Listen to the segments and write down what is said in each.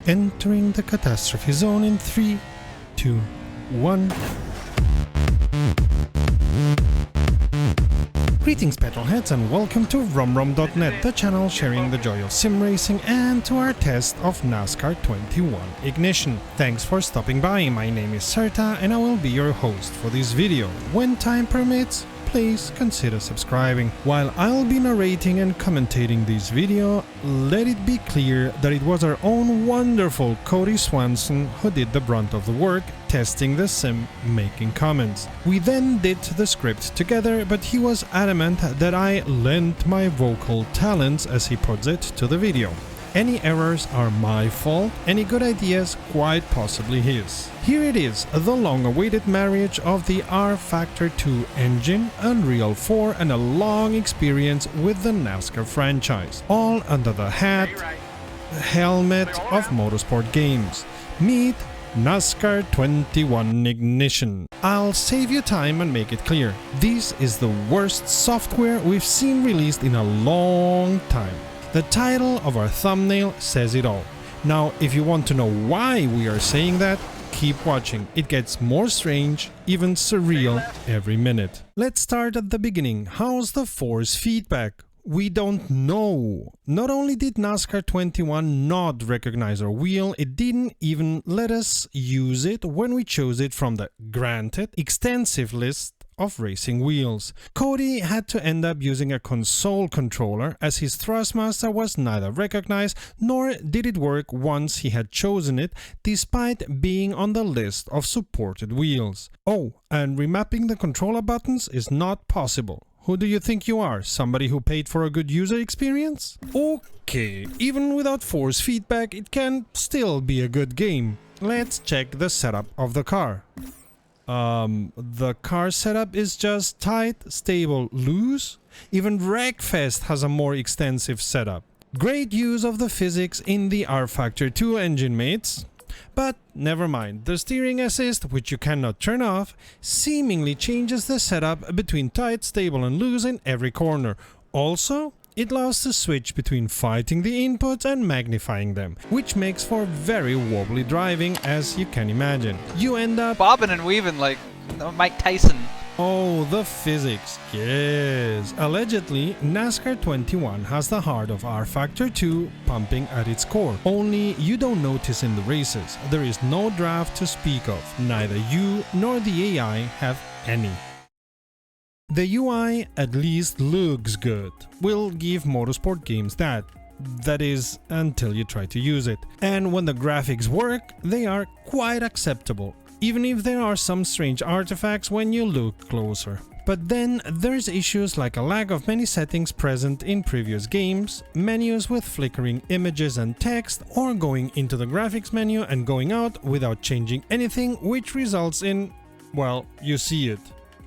Entering the catastrophe zone in 3, 2, 1. Greetings petrolheads and welcome to RomRom.net, the channel sharing the joy of sim racing, and to our test of Nascar 21 Ignition. Thanks for stopping by, my name is Serta and I will be your host for this video. When time permits, please consider subscribing. While I'll be narrating and commentating this video, let it be clear that it was our own wonderful Cody Swanson who did the brunt of the work, testing the sim, making comments. We then did the script together, but he was adamant that I lent my vocal talents, as he puts it, to the video. Any errors are my fault, any good ideas quite possibly his. Here it is, the long-awaited marriage of the R-Factor 2 engine, Unreal 4 and a long experience with the Nascar franchise, all under the helmet of Motorsport games. Meet Nascar 21 Ignition. I'll save you time and make it clear. This is the worst software we've seen released in a long time. The title of our thumbnail says it all. Now, if you want to know why we are saying that, keep watching. It gets more strange, even surreal, every minute. Let's start at the beginning. How's the force feedback? We don't know. Not only did Nascar 21 not recognize our wheel, it didn't even let us use it when we chose it from the granted extensive list of racing wheels. Cody had to end up using a console controller as his Thrustmaster was neither recognized nor did it work once he had chosen it, despite being on the list of supported wheels. Oh, and remapping the controller buttons is not possible. Who do you think you are? Somebody who paid for a good user experience? Okay, even without force feedback, it can still be a good game. Let's check the setup of the car. The car setup is just tight, stable, loose. Even Wreckfest has a more extensive setup. Great use of the physics in the R-Factor 2 engine, mates. But never mind, the steering assist, which you cannot turn off, seemingly changes the setup between tight, stable and loose in every corner. Also, it allows to switch between fighting the inputs and magnifying them, which makes for very wobbly driving, as you can imagine. You end up bobbing and weaving like Mike Tyson. Oh, the physics. Yes. Allegedly, Nascar 21 has the heart of R-Factor 2 pumping at its core. Only you don't notice in the races. There is no draft to speak of. Neither you nor the AI have any. The UI at least looks good. We'll give Motorsport games that. That is, until you try to use it. And when the graphics work, they are quite acceptable, even if there are some strange artifacts when you look closer. But then there's issues like a lack of many settings present in previous games, menus with flickering images and text, or going into the graphics menu and going out without changing anything, which results in, well, you see it.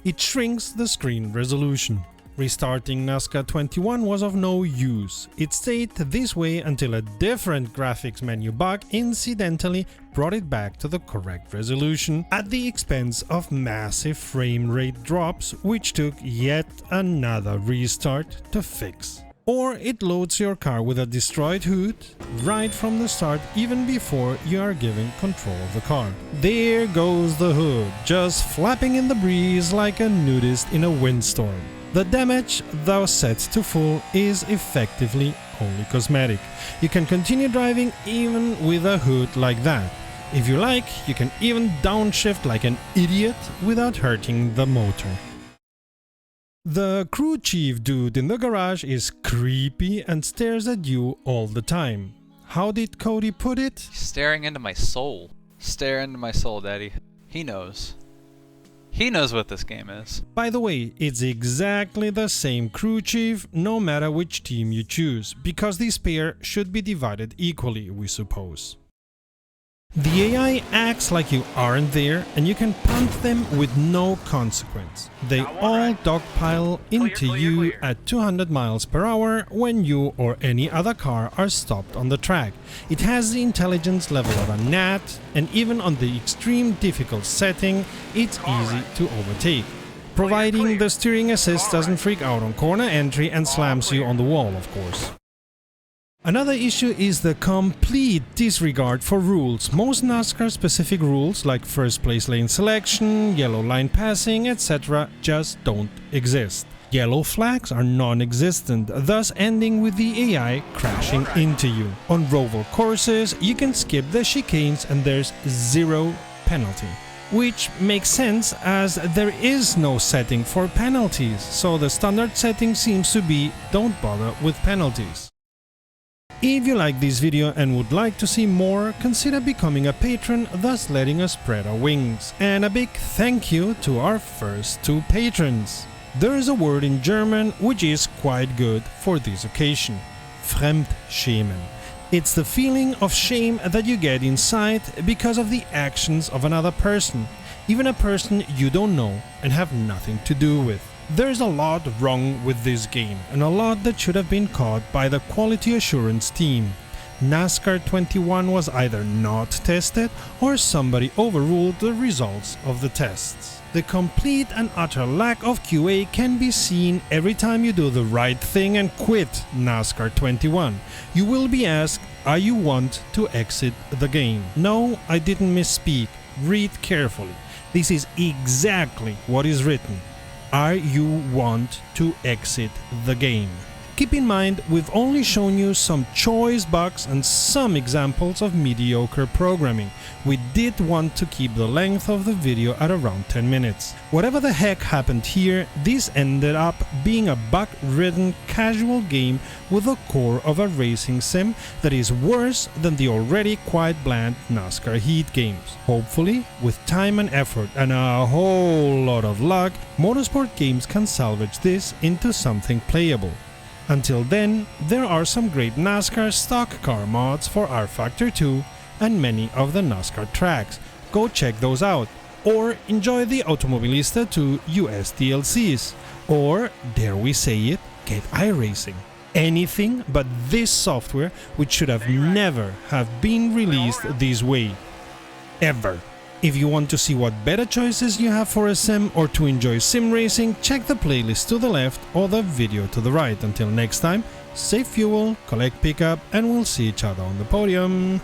It shrinks the screen resolution. Restarting Nascar 21 was of no use. It stayed this way until a different graphics menu bug incidentally brought it back to the correct resolution at the expense of massive frame rate drops, which took yet another restart to fix. Or it loads your car with a destroyed hood right from the start, even before you are given control of the car. There goes the hood, just flapping in the breeze like a nudist in a windstorm. The damage, though set to full, is effectively only cosmetic. You can continue driving even with a hood like that. If you like, you can even downshift like an idiot without hurting the motor. The crew chief dude in the garage is creepy and stares at you all the time. How did Cody put it? Staring into my soul. Stare into my soul, Daddy. He knows. He knows what this game is. By the way, it's exactly the same crew chief no matter which team you choose, because this pair should be divided equally, we suppose. The AI acts like you aren't there and you can punt them with no consequence. They all dogpile into you at 200 miles per hour when you or any other car are stopped on the track. It has the intelligence level of a gnat, and even on the extreme difficult setting, it's easy to overtake. Providing the steering assist doesn't freak out on corner entry and slams you on the wall, of course. Another issue is the complete disregard for rules. Most NASCAR-specific rules, like first place lane selection, yellow line passing, etc., just don't exist. Yellow flags are non-existent, thus ending with the AI crashing into you. On roval courses, you can skip the chicanes and there's zero penalty. Which makes sense as there is no setting for penalties, so the standard setting seems to be don't bother with penalties. If you like this video and would like to see more, consider becoming a patron, thus letting us spread our wings. And a big thank you to our first 2 patrons. There is a word in German which is quite good for this occasion. Fremdschämen. It's the feeling of shame that you get inside because of the actions of another person, even a person you don't know and have nothing to do with. There's a lot wrong with this game, and a lot that should have been caught by the quality assurance team. Nascar 21 was either not tested or somebody overruled the results of the tests. The complete and utter lack of QA can be seen every time you do the right thing and quit Nascar 21. You will be asked, are you want to exit the game? No, I didn't misspeak. Read carefully. This is exactly what is written. Are you want to exit the game? Keep in mind, we've only shown you some choice bugs and some examples of mediocre programming. We did want to keep the length of the video at around 10 minutes. Whatever the heck happened here, this ended up being a bug-ridden casual game with a core of a racing sim that is worse than the already quite bland NASCAR Heat games. Hopefully, with time and effort and a whole lot of luck, Motorsport games can salvage this into something playable. Until then, there are some great NASCAR stock car mods for R-Factor 2 and many of the NASCAR tracks. Go check those out, or enjoy the Automobilista 2 US DLCs, or, dare we say it, get iRacing. Anything but this software, which should have never have been released this way. Ever. If you want to see what better choices you have for a sim or to enjoy sim racing, check the playlist to the left or the video to the right. Until next time, save fuel, collect pickup, and we'll see each other on the podium.